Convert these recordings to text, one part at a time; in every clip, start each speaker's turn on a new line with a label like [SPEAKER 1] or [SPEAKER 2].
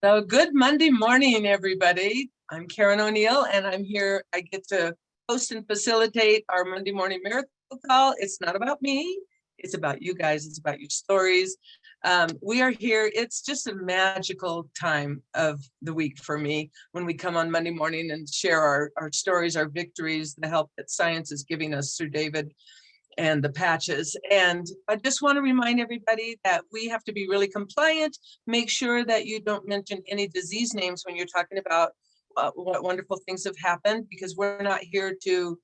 [SPEAKER 1] So good Monday morning, everybody. I'm Karen O'Neill, and I'm here. I get to host and facilitate our Monday morning miracle call. It's not about me. It's about you guys. It's about your stories. We are here. It's just a magical time of the week for me when we come on Monday morning and share our stories, our victories, the help that science is giving us through David and the patches. And I just want to remind everybody that we have to be really compliant. Make sure that you don't mention any disease names when you're talking about what wonderful things have happened, because we're not here to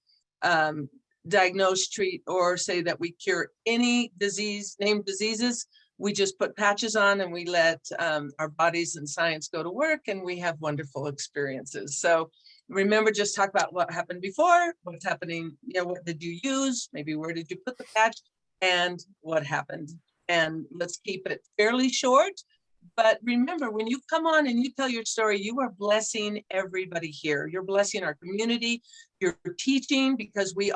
[SPEAKER 1] diagnose, treat, or say that we cure any disease, named diseases. We just put patches on and we let our bodies and science go to work, and we have wonderful experiences. So remember, just talk about what happened before, what's happening, what did you use, maybe where did you put the patch, and what happened. And let's keep it fairly short. But remember, when you come on and you tell your story, you are blessing everybody here. You're blessing our community. You're teaching, because we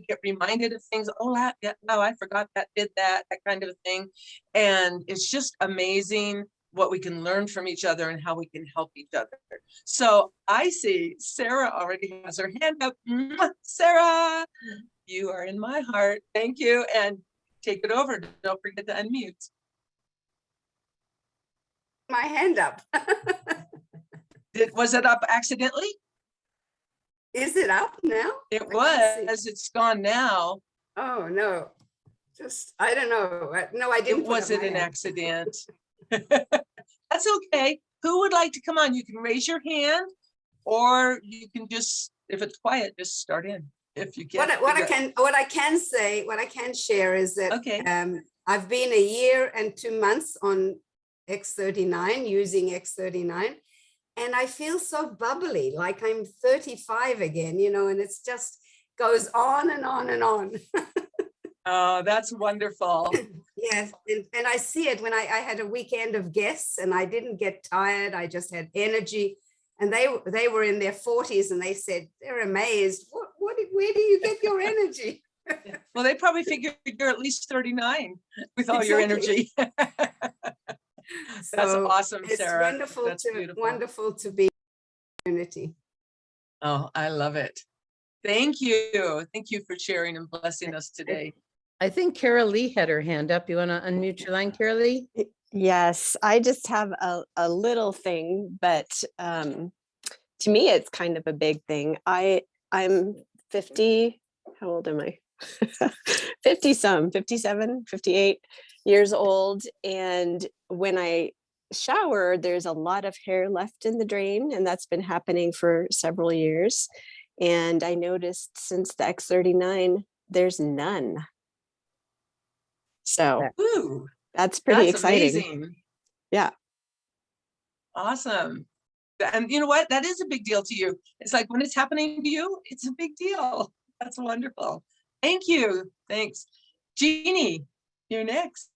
[SPEAKER 1] get reminded of things. Oh, wow, I forgot that, did that kind of a thing. And it's just amazing what we can learn from each other and how we can help each other. So I see Sarah already has her hand up. Sarah, you are in my heart. Thank you. And take it over. Don't forget to unmute.
[SPEAKER 2] My hand up.
[SPEAKER 1] Was it up accidentally?
[SPEAKER 2] Is it up now?
[SPEAKER 1] It was. It's gone now.
[SPEAKER 2] Oh, no. I don't know. No, I didn't.
[SPEAKER 1] It wasn't an accident. That's okay. Who would like to come on? You can raise your hand, or you can just, if it's quiet, just start in. If you can.
[SPEAKER 2] What I can share is that
[SPEAKER 1] okay.
[SPEAKER 2] I've been a year and 2 months on X39, using X39, and I feel so bubbly, like I'm 35 again, and it's just goes on and on and on.
[SPEAKER 1] Oh, that's wonderful.
[SPEAKER 2] Yes, and I see it when I had a weekend of guests, and I didn't get tired. I just had energy, and they were in their 40s, and they said they're amazed. Where do you get your energy?
[SPEAKER 1] Well, they probably figured you're at least 39 with all your energy. That's awesome, Sarah.
[SPEAKER 2] It's wonderful to be in community.
[SPEAKER 1] Oh, I love it. Thank you. Thank you for sharing and blessing us today.
[SPEAKER 3] I think Carol Lee had her hand up. You want to unmute your line, Carol Lee?
[SPEAKER 4] Yes, I just have a little thing, but to me, it's kind of a big thing. I'm 50. How old am I? 57, 58 years old. And when I shower, there's a lot of hair left in the drain, and that's been happening for several years. And I noticed since the X39, there's none. So that's pretty exciting.
[SPEAKER 1] Amazing.
[SPEAKER 4] Yeah.
[SPEAKER 1] Awesome. And you know what? That is a big deal to you. It's like when it's happening to you, it's a big deal. That's wonderful. Thank you. Thanks. Jeannie, you're next.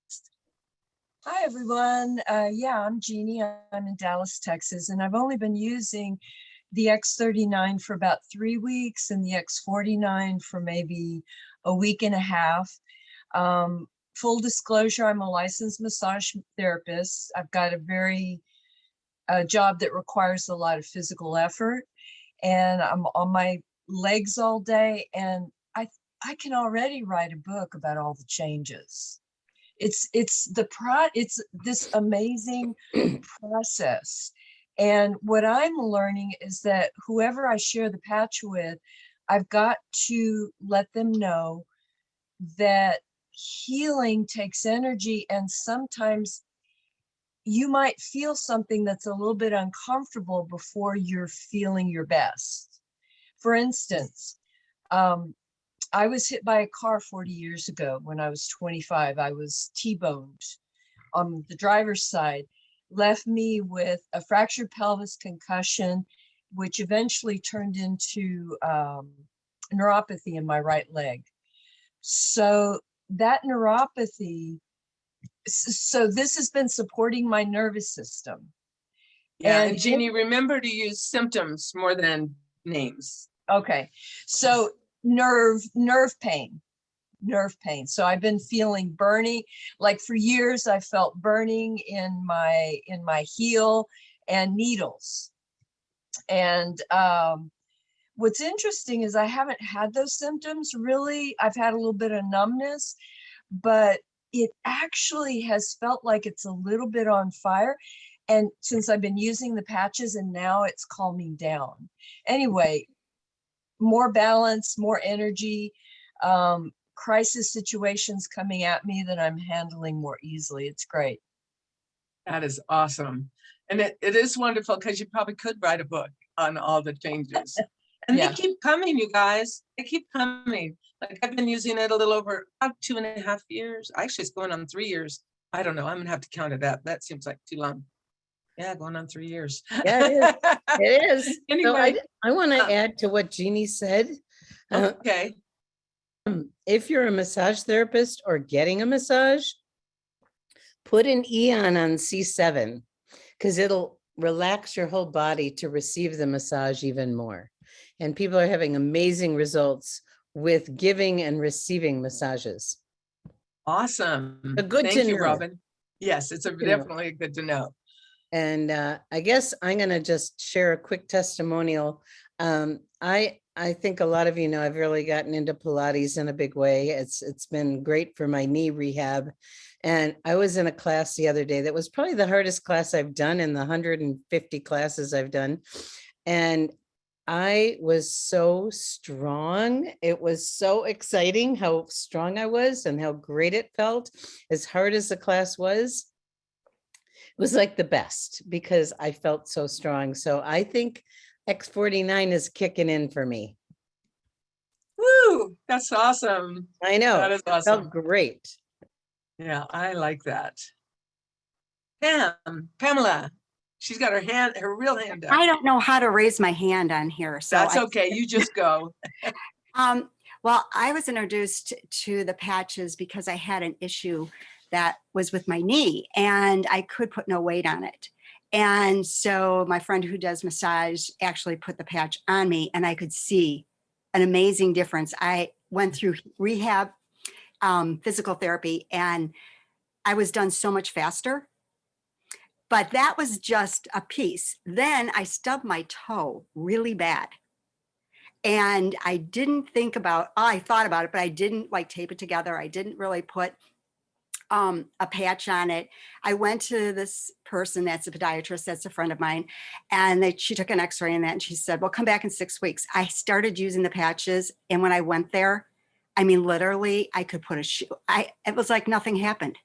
[SPEAKER 5] Hi, everyone. Yeah, I'm Jeannie. I'm in Dallas, Texas, and I've only been using the X39 for about 3 weeks and the X49 for maybe a week and a half. Full disclosure, I'm a licensed massage therapist. I've got a job that requires a lot of physical effort, and I'm on my legs all day, and I can already write a book about all the changes. It's this amazing process. And what I'm learning is that whoever I share the patch with, I've got to let them know that healing takes energy, and sometimes you might feel something that's a little bit uncomfortable before you're feeling your best. For instance, I was hit by a car 40 years ago when I was 25. I was T-boned on the driver's side, left me with a fractured pelvis, concussion, which eventually turned into neuropathy in my right leg. So that neuropathy, so this has been supporting my nervous system.
[SPEAKER 1] Yeah, and Jeannie, remember to use symptoms more than names.
[SPEAKER 5] Okay, so nerve pain. So I've been feeling burning, like for years I felt burning in my heel, and needles. And what's interesting is I haven't had those symptoms really. I've had a little bit of numbness, but it actually has felt like it's a little bit on fire. And since I've been using the patches and now it's calming down. Anyway, more balance, more energy, crisis situations coming at me that I'm handling more easily. It's great.
[SPEAKER 1] That is awesome. And it is wonderful because you probably could write a book on all the changes. And
[SPEAKER 5] Yeah.
[SPEAKER 1] they keep coming, you guys. They keep coming. Like I've been using it a little over about 2.5 years. Actually, it's going on 3 years. I don't know. I'm gonna have to count it up. That seems like too long. Yeah, going on 3 years.
[SPEAKER 3] Yeah, it is. It is. So
[SPEAKER 1] Anyway,
[SPEAKER 3] I want to add to what Jeannie said.
[SPEAKER 1] okay.
[SPEAKER 3] If you're a massage therapist or getting a massage, put an Eon on C7 because it'll relax your whole body to receive the massage even more. And people are having amazing results with giving and receiving massages.
[SPEAKER 1] Awesome.
[SPEAKER 3] Good
[SPEAKER 1] Thank
[SPEAKER 3] to
[SPEAKER 1] you,
[SPEAKER 3] know.
[SPEAKER 1] Robin. Yes, it's
[SPEAKER 3] Good to know.
[SPEAKER 1] definitely good to know.
[SPEAKER 3] And I guess I'm going to just share a quick testimonial. I think a lot of you know I've really gotten into Pilates in a big way. It's been great for my knee rehab. And I was in a class the other day that was probably the hardest class I've done in the 150 classes I've done. And I was so strong. It was so exciting how strong I was and how great it felt. As hard as the class was, it was like the best because I felt so strong. So I think X49 is kicking in for me.
[SPEAKER 1] Woo, that's awesome.
[SPEAKER 3] I know.
[SPEAKER 1] That is
[SPEAKER 3] It
[SPEAKER 1] awesome.
[SPEAKER 3] felt great.
[SPEAKER 1] Yeah, I like that. Pamela, she's got her real hand up.
[SPEAKER 6] I don't know how to raise my hand on here, so
[SPEAKER 1] That's okay. You just go.
[SPEAKER 6] well, I was introduced to the patches because I had an issue that was with my knee and I could put no weight on it. And so my friend who does massage actually put the patch on me and I could see an amazing difference. I went through rehab, physical therapy, and I was done so much faster. But that was just a piece. Then I stubbed my toe really bad. And I didn't think about, I thought about it, but I didn't like tape it together. I didn't really put a patch on it. I went to this person that's a podiatrist, that's a friend of mine, and she took an x-ray and that, and she said, well, come back in 6 weeks. I started using the patches. And when I went there, I mean, literally I could put a shoe, it was like nothing happened.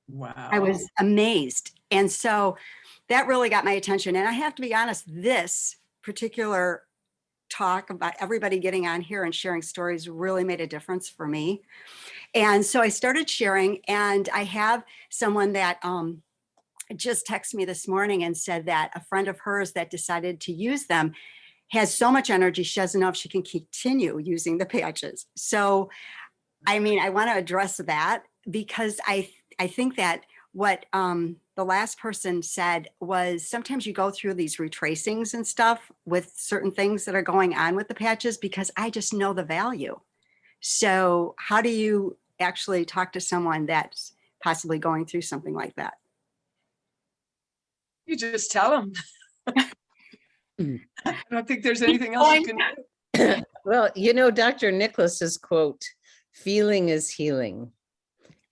[SPEAKER 1] Wow.
[SPEAKER 6] I was amazed. And so that really got my attention. And I have to be honest, this particular talk about everybody getting on here and sharing stories really made a difference for me. And so I started sharing, and I have someone that just texted me this morning and said that a friend of hers that decided to use them has so much energy, she doesn't know if she can continue using the patches. So, I mean, I want to address that because I think that what the last person said was sometimes you go through these retracings and stuff with certain things that are going on with the patches because I just know the value. So how do you actually talk to someone that's possibly going through something like that?
[SPEAKER 1] You just tell them. I don't think there's anything else you can do.
[SPEAKER 3] Well, you know, Dr. Nicholas's quote, feeling is healing.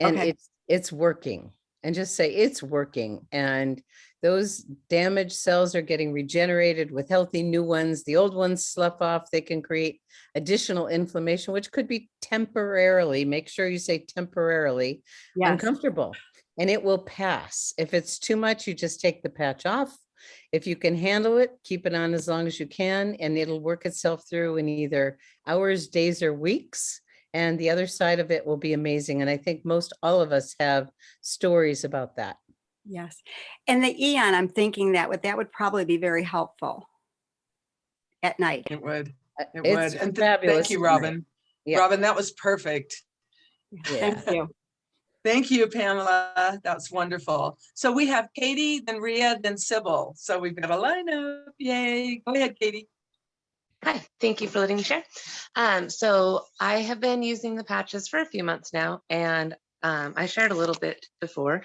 [SPEAKER 3] And
[SPEAKER 6] Okay.
[SPEAKER 3] it's working. And just say it's working. And those damaged cells are getting regenerated with healthy new ones. The old ones slough off. They can create additional inflammation, which could be temporarily, make sure you say temporarily,
[SPEAKER 6] Yes.
[SPEAKER 3] uncomfortable. And it will pass. If it's too much, you just take the patch off. If you can handle it, keep it on as long as you can, and it'll work itself through in either hours, days, or weeks. And the other side of it will be amazing. And I think most all of us have stories about that.
[SPEAKER 6] Yes. And the Eon, I'm thinking that would probably be very helpful at night.
[SPEAKER 1] It would. It
[SPEAKER 3] It's
[SPEAKER 1] would. And
[SPEAKER 3] fabulous.
[SPEAKER 1] thank you, Robin.
[SPEAKER 3] Yeah.
[SPEAKER 1] Robin, that was perfect.
[SPEAKER 3] Yeah.
[SPEAKER 6] Thank you.
[SPEAKER 1] Thank you, Pamela. That's wonderful. So we have Katie, then Rhea, then Sybil. So we've got a lineup. Yay. Go ahead, Katie.
[SPEAKER 7] Hi, thank you for letting me share. So I have been using the patches for a few months now, and I shared a little bit before,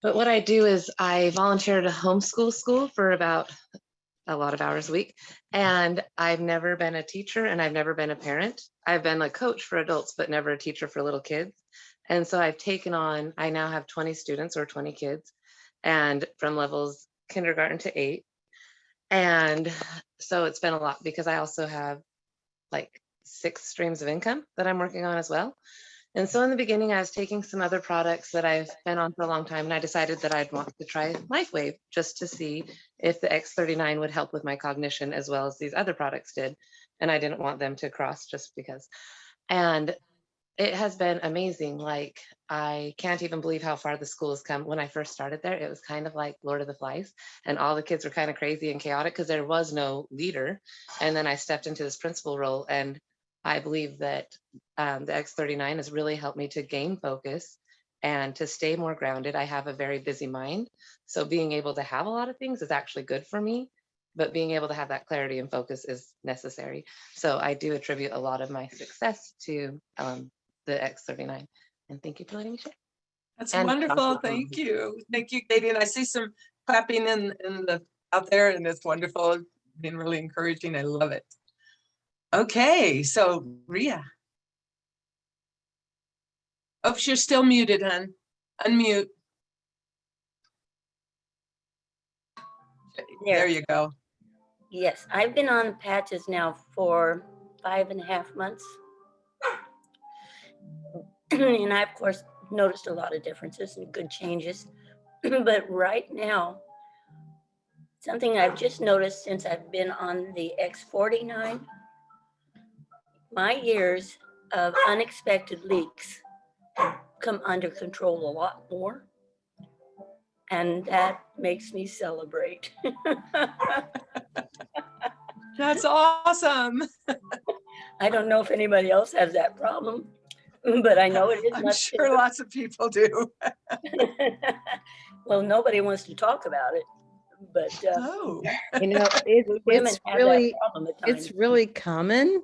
[SPEAKER 7] But what I do is I volunteer at a homeschool school for about a lot of hours a week. And I've never been a teacher and I've never been a parent. I've been a coach for adults, but never a teacher for little kids. And so I've taken on, I now have 20 students or 20 kids, and from levels kindergarten to 8. And so it's been a lot because I also have like 6 streams of income that I'm working on as well. And so in the beginning, I was taking some other products that I've been on for a long time, and I decided that I'd want to try LifeWave just to see if the X39 would help with my cognition as well as these other products did. And I didn't want them to cross just because. And it has been amazing. Like, I can't even believe how far the school has come. When I first started there, it was kind of like Lord of the Flies, and all the kids were kind of crazy and chaotic because there was no leader. And then I stepped into this principal role, and I believe that the X39 has really helped me to gain focus and to stay more grounded. I have a very busy mind, so being able to have a lot of things is actually good for me, but being able to have that clarity and focus is necessary. So I do attribute a lot of my success to the X39. And thank you for letting me share.
[SPEAKER 1] That's
[SPEAKER 7] And
[SPEAKER 1] wonderful. Thank you. Thank you, Katie. And I see some clapping in the out there, and it's wonderful. It's been really encouraging. I love it. Okay, so Ria. Oh, you're still muted, hon. Unmute. There you go.
[SPEAKER 8] Yes, I've been on patches now for 5.5 months. And I, of course, noticed a lot of differences and good changes. But right now, something I've just noticed since I've been on the X49, my ears of unexpected leaks come under control a lot more. And that makes me celebrate.
[SPEAKER 1] That's awesome.
[SPEAKER 8] I don't know if anybody else has that problem, but I know it is
[SPEAKER 1] I'm
[SPEAKER 8] much
[SPEAKER 1] sure lots of people do.
[SPEAKER 8] Well, nobody wants to talk about it, but
[SPEAKER 1] Oh,
[SPEAKER 3] You know,
[SPEAKER 8] women
[SPEAKER 3] it's
[SPEAKER 8] have
[SPEAKER 3] really,
[SPEAKER 8] that problem at times.
[SPEAKER 3] it's really common.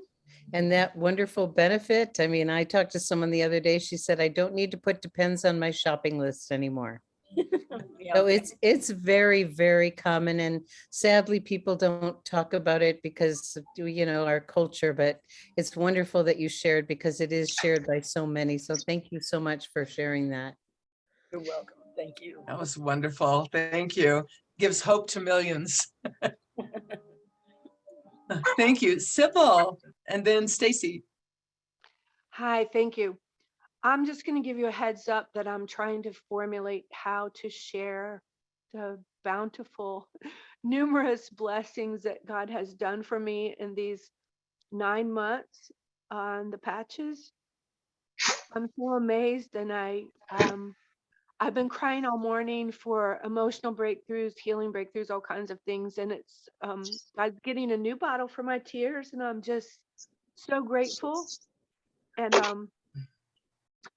[SPEAKER 3] And that wonderful benefit. I mean, I talked to someone the other day. She said, I don't need to put Depends on my shopping list anymore.
[SPEAKER 8] Yeah.
[SPEAKER 3] So it's very, very common, and sadly people don't talk about it because of, you know, our culture, but it's wonderful that you shared because it is shared by so many. So thank you so much for sharing that.
[SPEAKER 8] You're welcome. Thank you.
[SPEAKER 1] that was wonderful. Thank you. Gives hope to millions. Thank you, Sybil, and then Stacy.
[SPEAKER 9] Hi, thank you. I'm just going to give you a heads up that I'm trying to formulate how to share the bountiful, numerous blessings that God has done for me in these 9 months on the patches. I'm so amazed, and I've been crying all morning for emotional breakthroughs, healing breakthroughs, all kinds of things, and it's God's getting a new bottle for my tears, and I'm just so grateful. And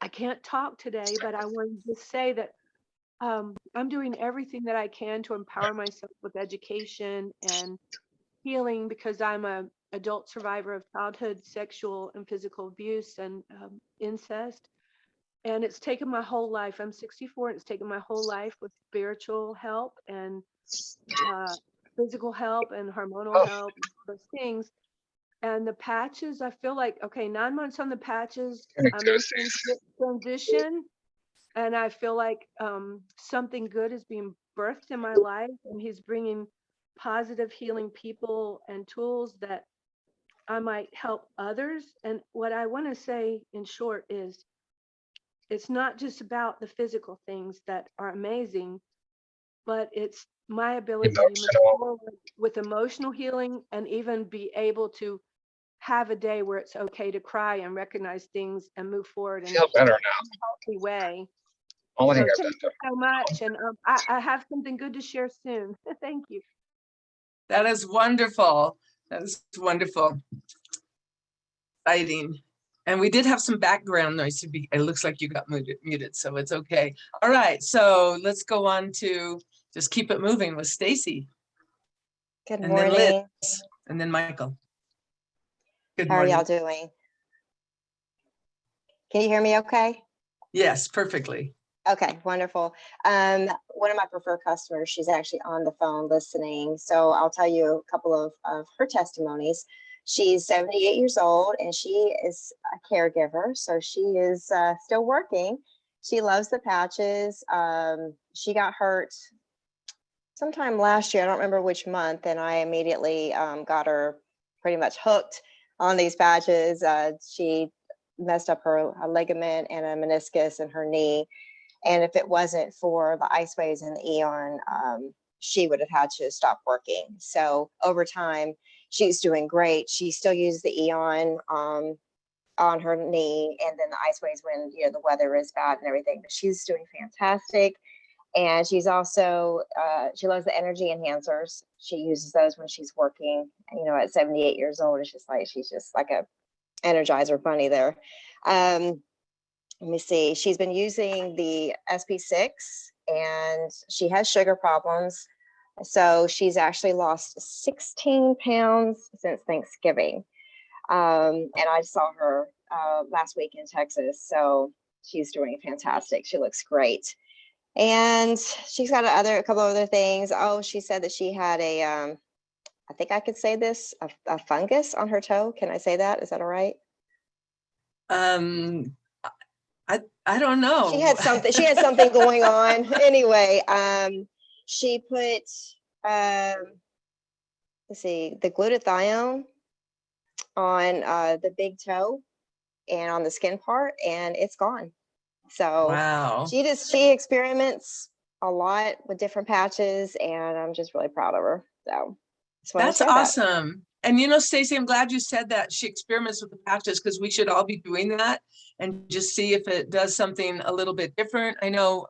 [SPEAKER 9] I can't talk today, but I wanted to say that I'm doing everything that I can to empower myself with education and healing, because I'm an adult survivor of childhood sexual and physical abuse and incest. And it's taken my whole life. I'm 64, and it's taken my whole life with spiritual help and physical help and hormonal help, those things. And the patches, I feel like, okay, 9 months on the patches, I'm in transition, and I feel like something good is being birthed in my life, and he's bringing positive healing people and tools that I might help others. And what I want to say in short is, it's not just about the physical things that are amazing, but it's my ability to move forward with emotional healing and even be able to have a day where it's okay to cry and recognize things and move forward in a healthy way. So thank you so much. And I have something good to share soon. Thank you.
[SPEAKER 1] That is wonderful. That is wonderful. Exciting. And we did have some background noise. It looks like you got muted, so it's okay. All right, so let's go on to just keep it moving with Stacy.
[SPEAKER 10] Good
[SPEAKER 1] And
[SPEAKER 10] morning.
[SPEAKER 1] then Liz, and then Michael. Good
[SPEAKER 10] How are
[SPEAKER 1] morning.
[SPEAKER 10] y'all doing? Can you hear me okay?
[SPEAKER 1] Yes, perfectly.
[SPEAKER 10] Okay, wonderful. One of my preferred customers, she's actually on the phone listening. So I'll tell you a couple of her testimonies. She's 78 years old and she is a caregiver. So she is still working. She loves the patches. She got hurt sometime last year. I don't remember which month. And I immediately got her pretty much hooked on these patches. She messed up her ligament and a meniscus in her knee. And if it wasn't for the ice waves and the Eon, she would have had to stop working. So over time, she's doing great. She still uses the Eon on her knee, and then the ice waves when the weather is bad and everything. But she's doing fantastic. And she's also she loves the energy enhancers. She uses those when she's working. At 78 years old, it's just like she's just like a Energizer bunny there. Let me see. She's been using the SP6 and she has sugar problems. So she's actually lost 16 pounds since Thanksgiving. And I saw her last week in Texas. So she's doing fantastic. She looks great. And she's got a couple of other things. Oh, she said that she had I think I could say this, a fungus on her toe. Can I say that? Is that all right?
[SPEAKER 1] I don't know.
[SPEAKER 10] She had something going on. Anyway, she put let's see, the glutathione on the big toe and on the skin part, and it's gone. So
[SPEAKER 1] wow.
[SPEAKER 10] She experiments a lot with different patches, and I'm just really proud of her. So
[SPEAKER 1] that's awesome. And Stacey, I'm glad you said that she experiments with the patches, because we should all be doing that and just see if it does something a little bit different. I know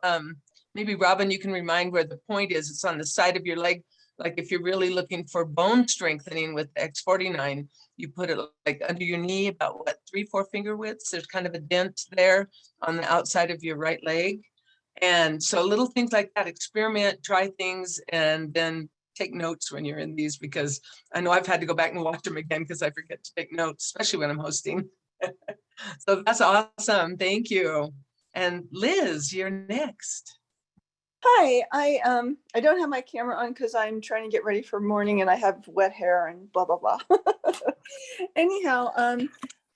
[SPEAKER 1] maybe Robin, you can remind where the point is. It's on the side of your leg. Like if you're really looking for bone strengthening with X49, you put it like under your knee, about 3-4 finger widths. There's kind of a dent there on the outside of your right leg. And so little things like that, experiment, try things, and then take notes when you're in these, because I know I've had to go back and watch them again because I forget to take notes, especially when I'm hosting. So that's awesome. Thank you. And Liz, you're next.
[SPEAKER 11] Hi, I don't have my camera on because I'm trying to get ready for morning and I have wet hair and blah, blah, blah. Anyhow,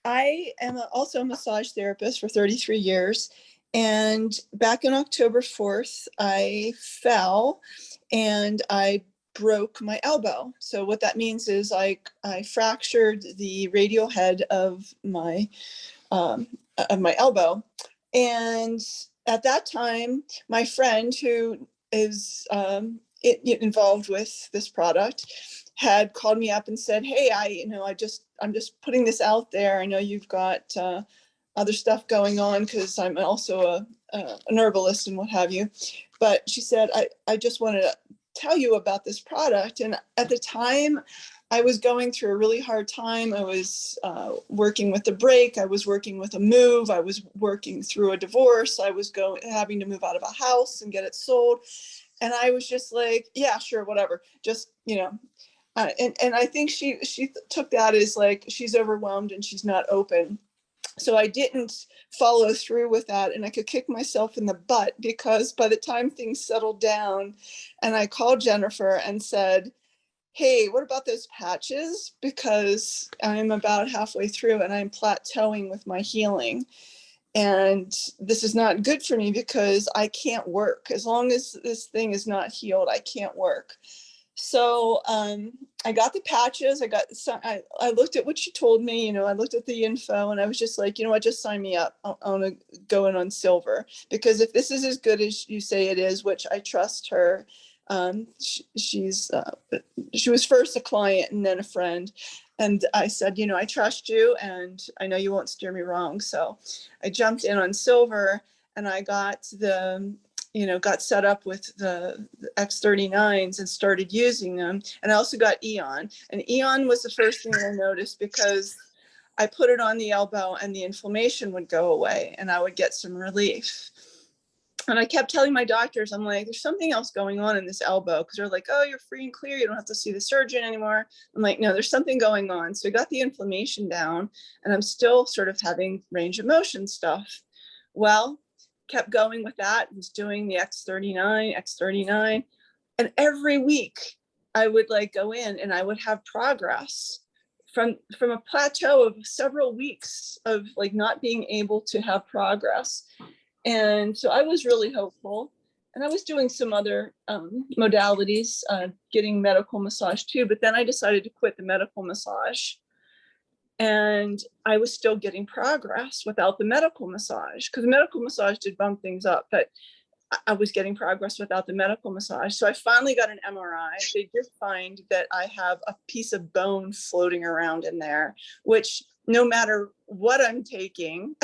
[SPEAKER 11] I am also a massage therapist for 33 years. And back on October 4th, I fell and I broke my elbow. So what that means is I fractured the radial head of my elbow. And at that time, my friend who is involved with this product had called me up and said, "Hey, I'm just putting this out there. I know you've got other stuff going on because I'm also an herbalist and what have you. But she said, I just wanted to tell you about this product." And at the time, I was going through a really hard time. I was working with a break. I was working with a move. I was working through a divorce. I was having to move out of a house and get it sold. And I was just like, yeah, sure, whatever. Just, and I think she took that as like, she's overwhelmed and she's not open. So I didn't follow through with that, and I could kick myself in the butt because by the time things settled down and I called Jennifer and said, "Hey, what about those patches? Because I'm about halfway through and I'm plateauing with my healing. And this is not good for me because I can't work. As long as this thing is not healed, I can't work." So I got the patches. I looked at what she told me, I looked at the info and I was just like, you know what, just sign me up. I want to go in on silver, because if this is as good as you say it is, which I trust her, she was first a client and then a friend. And I said, I trust you and I know you won't steer me wrong. So I jumped in on silver and I got got set up with the X39s and started using them. And I also got Eon. And Eon was the first thing I noticed because I put it on the elbow and the inflammation would go away and I would get some relief. And I kept telling my doctors, I'm like, there's something else going on in this elbow. Because they're like, oh, you're free and clear. You don't have to see the surgeon anymore. I'm like, no, there's something going on. So I got the inflammation down and I'm still sort of having range of motion stuff. Well, kept going with that, was doing the X39, and every week I would like go in and I would have progress from a plateau of several weeks of like not being able to have progress. And so I was really hopeful, and I was doing some other modalities, getting medical massage too, but then I decided to quit the medical massage. And I was still getting progress without the medical massage, because the medical massage did bump things up, but I was getting progress without the medical massage. So I finally got an MRI. They did find that I have a piece of bone floating around in there, which no matter what I'm taking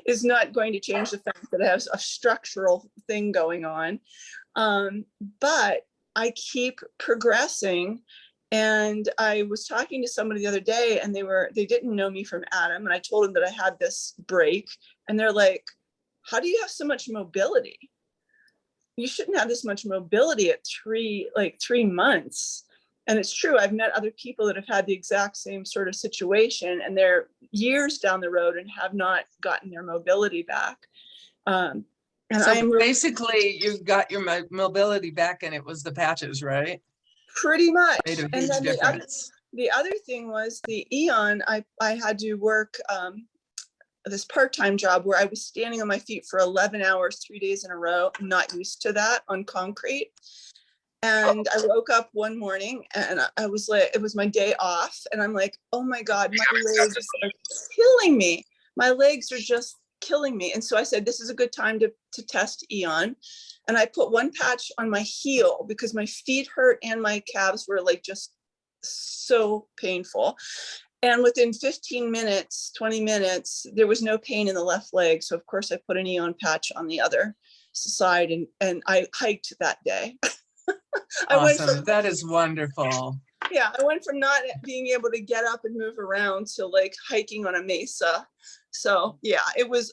[SPEAKER 11] is not going to change the fact that it has a structural thing going on. But I keep progressing. And I was talking to somebody the other day, and they didn't know me from Adam. And I told them that I had this break, and they're like, how do you have so much mobility? You shouldn't have this much mobility at 3 months. And it's true. I've met other people that have had the exact same sort of situation, and they're years down the road and have not gotten their mobility back. And
[SPEAKER 1] so basically you got your mobility back, and it was the patches, right?
[SPEAKER 11] Pretty much.
[SPEAKER 1] Made a
[SPEAKER 11] And
[SPEAKER 1] huge
[SPEAKER 11] then
[SPEAKER 1] difference.
[SPEAKER 11] the other thing was the Eon, I had to work this part-time job where I was standing on my feet for 11 hours, 3 days in a row. I'm not used to that on concrete. And I woke up one morning and I was like, it was my day off. And I'm like, oh my God, my legs are killing me. My legs are just killing me. And so I said, this is a good time to test Eon. And I put one patch on my heel because my feet hurt and my calves were like just so painful. And within 15 minutes, 20 minutes, there was no pain in the left leg. So of course I put an Eon patch on the other side, and I hiked that day.
[SPEAKER 1] Awesome. That is wonderful.
[SPEAKER 11] Yeah, I went from not being able to get up and move around to like hiking on a mesa. So yeah,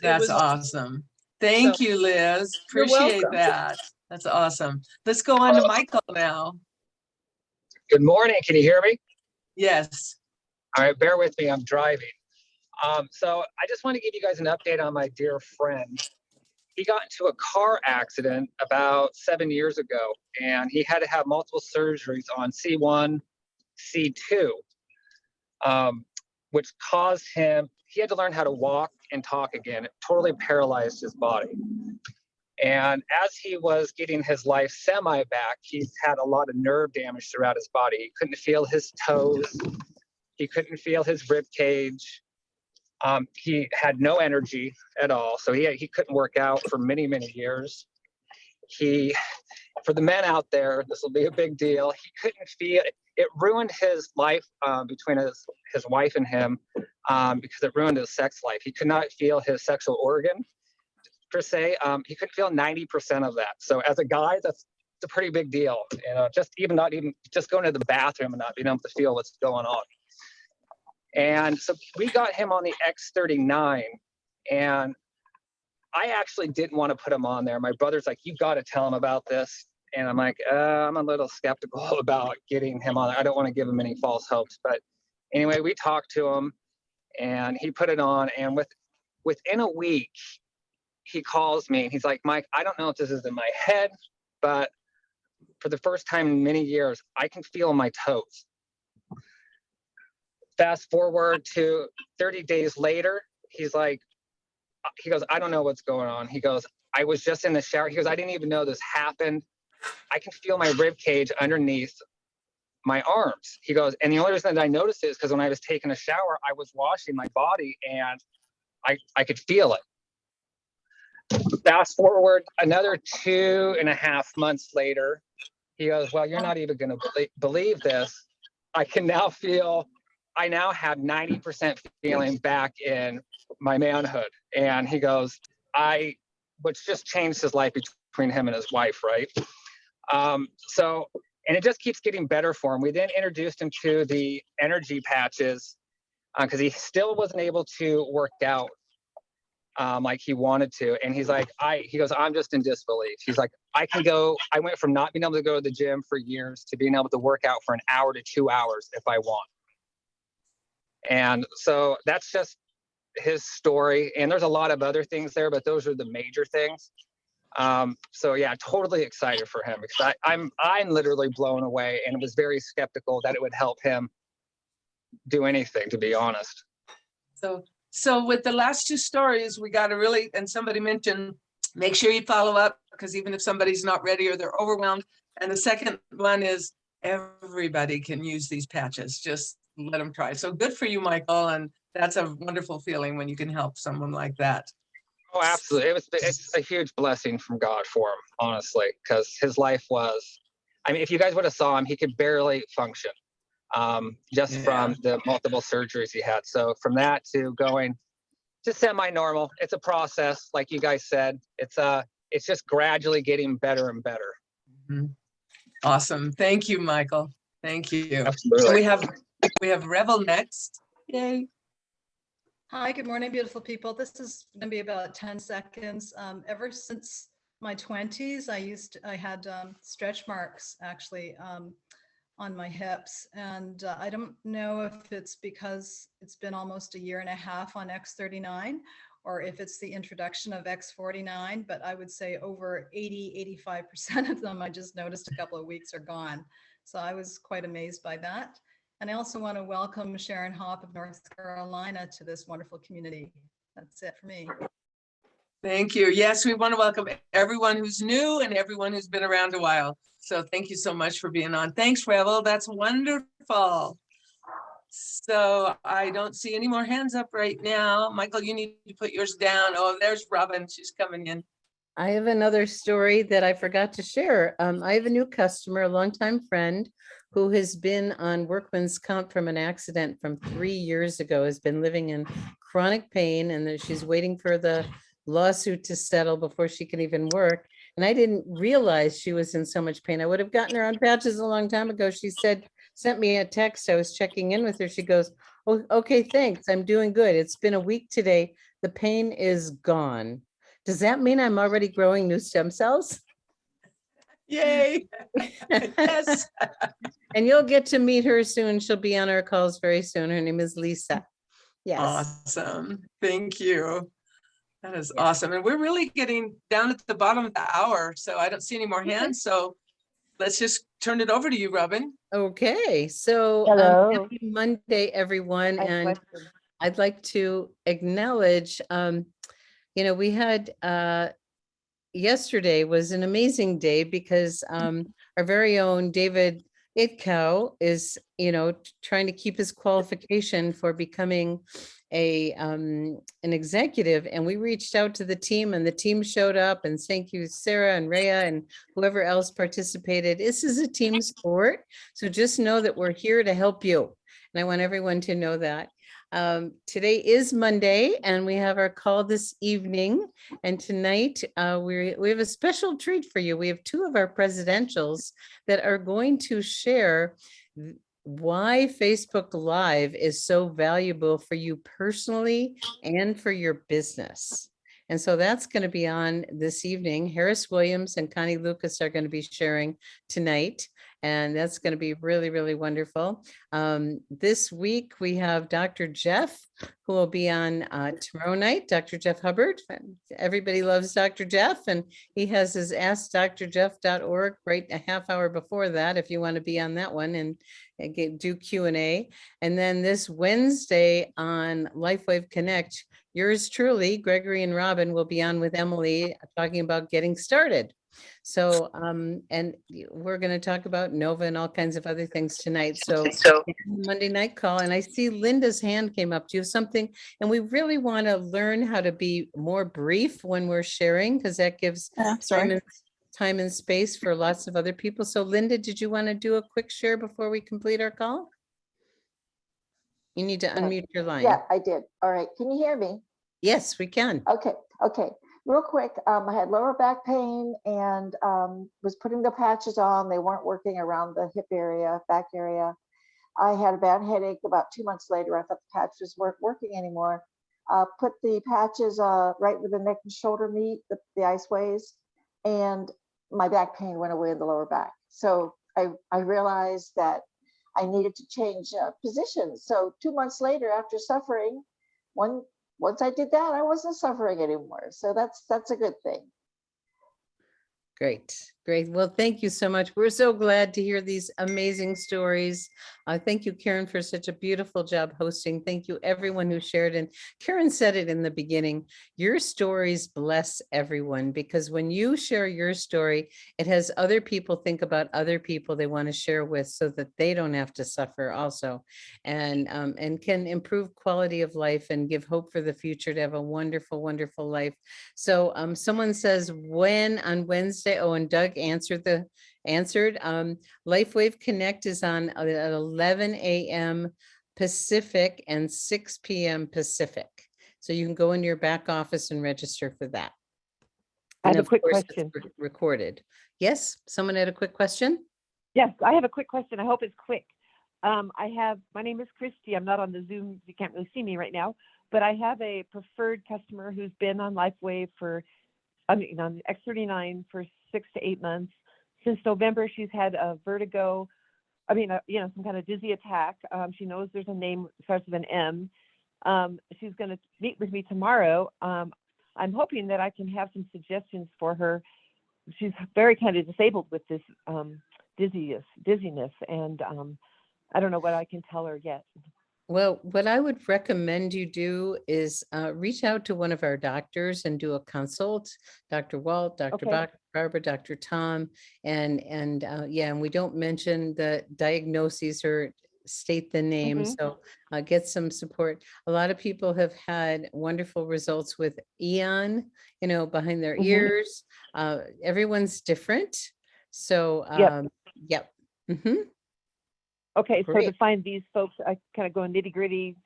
[SPEAKER 1] That's awesome. Thank you, Liz. Appreciate that. That's awesome. Let's go on to Michael now.
[SPEAKER 12] Good morning. Can you hear me?
[SPEAKER 1] Yes.
[SPEAKER 12] All right, bear with me. I'm driving. So I just want to give you guys an update on my dear friend. He got into a car accident about 7 years ago, and he had to have multiple surgeries on C1, C2, which caused him, he had to learn how to walk and talk again. It totally paralyzed his body. And as he was getting his life semi back, he's had a lot of nerve damage throughout his body. He couldn't feel his toes. He couldn't feel his rib cage. He had no energy at all. So he couldn't work out for many, many years. For the men out there, this will be a big deal. He couldn't feel, it ruined his life between his wife and him because it ruined his sex life. He could not feel his sexual organ per se. He couldn't feel 90% of that. So as a guy, it's a pretty big deal. Just going to the bathroom and not being able to feel what's going on. And so we got him on the X39, and I actually didn't want to put him on there. My brother's like, you got to tell him about this. And I'm like, I'm a little skeptical about getting him on there. I don't want to give him any false hopes. But anyway, we talked to him, and he put it on. And within a week, he calls me, and he's like, Mike, I don't know if this is in my head, but for the first time in many years, I can feel my toes. Fast forward to 30 days later, he goes, I don't know what's going on. He goes, I was just in the shower. He goes, I didn't even know this happened. I can feel my rib cage underneath my arms. He goes, and the only reason that I noticed it is because when I was taking a shower, I was washing my body and I could feel it. Fast forward another 2.5 months later, he goes, well, you're not even going to believe this. I now have 90% feeling back in my manhood. And he goes, which just changed his life between him and his wife, right? And it just keeps getting better for him. We then introduced him to the energy patches because he still wasn't able to work out like he wanted to. And he's like, he goes, I'm just in disbelief. He's like, I went from not being able to go to the gym for years to being able to work out for 1 hour to 2 hours if I want. And so that's just his story, and there's a lot of other things there, but those are the major things. So yeah, totally excited for him, because I'm literally blown away, and was very skeptical that it would help him do anything, to be honest.
[SPEAKER 1] So with the last two stories, we got to really, and somebody mentioned, make sure you follow up, because even if somebody's not ready or they're overwhelmed. And the second one is everybody can use these patches. Just let them try. So good for you, Michael. And that's a wonderful feeling when you can help someone like that.
[SPEAKER 12] Oh, absolutely. It's a huge blessing from God for him, honestly, because his life was, I mean, if you guys would have saw him, he could barely function, just from the multiple surgeries he had. So from that to going to semi-normal, it's a process, like you guys said. It's just gradually getting better and better.
[SPEAKER 1] Mm-hmm. Awesome. Thank you, Michael. Thank you.
[SPEAKER 12] Absolutely.
[SPEAKER 1] And we have Revel next. Yay.
[SPEAKER 13] Hi, good morning, beautiful people. This is going to be about 10 seconds. Ever since my 20s, I had stretch marks actually on my hips. And I don't know if it's because it's been almost a year and a half on X39, or if it's the introduction of X49, but I would say over 85% of them, I just noticed a couple of weeks are gone. So I was quite amazed by that. And I also want to welcome Sharon Hopp of North Carolina to this wonderful community. That's it for me.
[SPEAKER 1] Thank you. Yes, we want to welcome everyone who's new and everyone who's been around a while. So thank you so much for being on. Thanks, Revel. That's wonderful. So I don't see any more hands up right now. Michael, you need to put yours down. Oh, there's Robin. She's coming in.
[SPEAKER 3] I have another story that I forgot to share. I have a new customer, a longtime friend, who has been on workman's comp from an accident from 3 years ago, has been living in chronic pain, and that she's waiting for the lawsuit to settle before she can even work. And I didn't realize she was in so much pain. I would have gotten her on patches a long time ago. She sent me a text. I was checking in with her. She goes, "Oh, okay, thanks. I'm doing good. It's been a week today. The pain is gone." Does that mean I'm already growing new stem cells?
[SPEAKER 1] Yay. Yes.
[SPEAKER 3] And you'll get to meet her soon. She'll be on our calls very soon. Her name is Lisa. Yes.
[SPEAKER 1] Awesome. Thank you. That is awesome. And we're really getting down at the bottom of the hour, so I don't see any more hands. So let's just turn it over to you, Robin.
[SPEAKER 3] Okay. So happy Monday, everyone. And I'd like to acknowledge, we had yesterday was an amazing day because our very own David Itkow is, trying to keep his qualification for becoming an executive. And we reached out to the team, and the team showed up, and thank you, Sarah and Rhea and whoever else participated. This is a team sport. So just know that we're here to help you. And I want everyone to know that. Today is Monday, and we have our call this evening. And tonight we have a special treat for you. We have two of our presidentials that are going to share why Facebook Live is so valuable for you personally and for your business. And so that's going to be on this evening. Harris Williams and Connie Lucas are going to be sharing tonight. And that's going to be really, really wonderful. This week, we have Dr. Jeff, who will be on tomorrow night, Dr. Jeff Hubbard. Everybody loves Dr. Jeff, and he has his AskDrJeff.org right a half hour before that, if you want to be on that one and do Q&A. And then this Wednesday on LifeWave Connect, yours truly, Gregory and Robin, will be on with Emily talking about getting started. So, and we're going to talk about Nova and all kinds of other things tonight. So Monday night call, and I see Linda's hand came up. Do you have something? And we really want to learn how to be more brief when we're sharing, because that gives time and space for lots of other people. So Linda, did you want to do a quick share before we complete our call? You need to unmute your line.
[SPEAKER 14] Yeah, I did. All right. Can you hear me?
[SPEAKER 3] Yes, we can.
[SPEAKER 14] Okay. Real quick, I had lower back pain and was putting the patches on. They weren't working around the hip area, back area. I had a bad headache about 2 months later. I thought the patches weren't working anymore. Put the patches right where the neck and shoulder meet, the ice ways, and my back pain went away in the lower back. So I realized that I needed to change positions. So 2 months later, after suffering, one once I did that, I wasn't suffering anymore. So that's a good thing.
[SPEAKER 3] Great, great. Well, thank you so much. We're so glad to hear these amazing stories. Thank you, Karen, for such a beautiful job hosting. Thank you, everyone who shared. And Karen said it in the beginning, your stories bless everyone, because when you share your story, it has other people think about other people they want to share with, so that they don't have to suffer also, and can improve quality of life and give hope for the future to have a wonderful, wonderful life. So someone says, when on Wednesday? Oh, and Doug answered. LifeWave Connect is on at 11 a.m. Pacific and 6 p.m. Pacific. So you can go into your back office and register for that.
[SPEAKER 15] I
[SPEAKER 3] And
[SPEAKER 15] have a
[SPEAKER 3] of
[SPEAKER 15] quick
[SPEAKER 3] course, it's
[SPEAKER 15] question.
[SPEAKER 3] recorded. Yes, someone had a quick question?
[SPEAKER 15] Yes, I have a quick question. I hope it's quick. My name is Christy. I'm not on the Zoom. You can't really see me right now, but I have a preferred customer who's been on LifeWave on X39 for 6 to 8 months. Since November, she's had a vertigo, some kind of dizzy attack. She knows there's a name, starts with an M. She's going to meet with me tomorrow. I'm hoping that I can have some suggestions for her. She's very kind of disabled with this dizziness, and I don't know what I can tell her yet.
[SPEAKER 3] Well, what I would recommend you do is reach out to one of our doctors and do a consult, Dr. Walt, Dr.
[SPEAKER 15] Okay.
[SPEAKER 3] Barbara, Dr. Tom, and we don't mention the diagnoses or state the name.
[SPEAKER 15] Mhm.
[SPEAKER 3] So get some support. A lot of people have had wonderful results with Eon, behind their
[SPEAKER 15] Mhm.
[SPEAKER 3] ears. Everyone's different. So,
[SPEAKER 15] Yep.
[SPEAKER 3] Mhm.
[SPEAKER 15] Okay, so to
[SPEAKER 3] Great.
[SPEAKER 15] find these folks, I kind of go nitty-gritty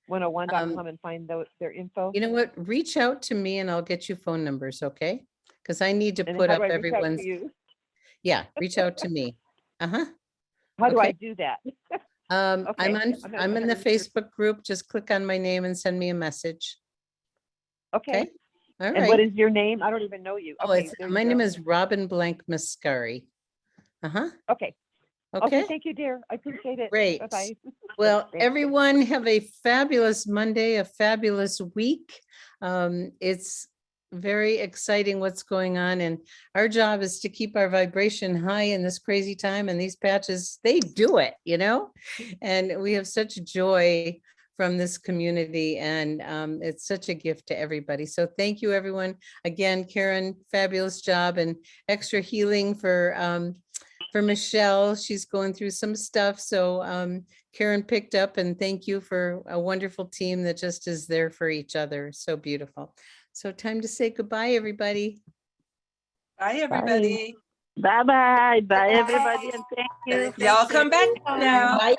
[SPEAKER 15] 101.com and find their info.
[SPEAKER 3] You know what? Reach out to me and I'll get you phone numbers, okay? Because I need to
[SPEAKER 15] And
[SPEAKER 3] put
[SPEAKER 15] how
[SPEAKER 3] up
[SPEAKER 15] do I reach out
[SPEAKER 3] everyone's.
[SPEAKER 15] to you?
[SPEAKER 3] Yeah, reach out to me. Uh-huh.
[SPEAKER 15] How do I
[SPEAKER 3] Okay.
[SPEAKER 15] do that?
[SPEAKER 3] I'm
[SPEAKER 15] Okay,
[SPEAKER 3] I'm in the Facebook group. Just click on my name and send me a message.
[SPEAKER 15] Okay.
[SPEAKER 3] Okay. All
[SPEAKER 15] And
[SPEAKER 3] right.
[SPEAKER 15] what is your name? I don't even know you.
[SPEAKER 3] Oh,
[SPEAKER 15] Okay, there you
[SPEAKER 3] my
[SPEAKER 15] go.
[SPEAKER 3] name is Robin Blank Mascari. Uh-huh.
[SPEAKER 15] Okay.
[SPEAKER 3] Okay.
[SPEAKER 15] Thank you, dear. I appreciate it.
[SPEAKER 3] Great.
[SPEAKER 15] Bye-bye.
[SPEAKER 3] Well,
[SPEAKER 15] Thanks.
[SPEAKER 3] everyone have a fabulous Monday, a fabulous week. It's very exciting what's going on, and our job is to keep our vibration high in this crazy time, and these patches, they do it, and we have such joy from this community, and it's such a gift to everybody. So thank you, everyone. Again, Karen, fabulous job, and extra healing for Michelle. She's going through some stuff. So Karen picked up, and thank you for a wonderful team that just is there for each other. So beautiful. So time to say goodbye, everybody.
[SPEAKER 1] Bye, everybody.
[SPEAKER 15] Bye-bye. Bye, everybody. And thank you.
[SPEAKER 1] Y'all come back now.
[SPEAKER 10] Bye,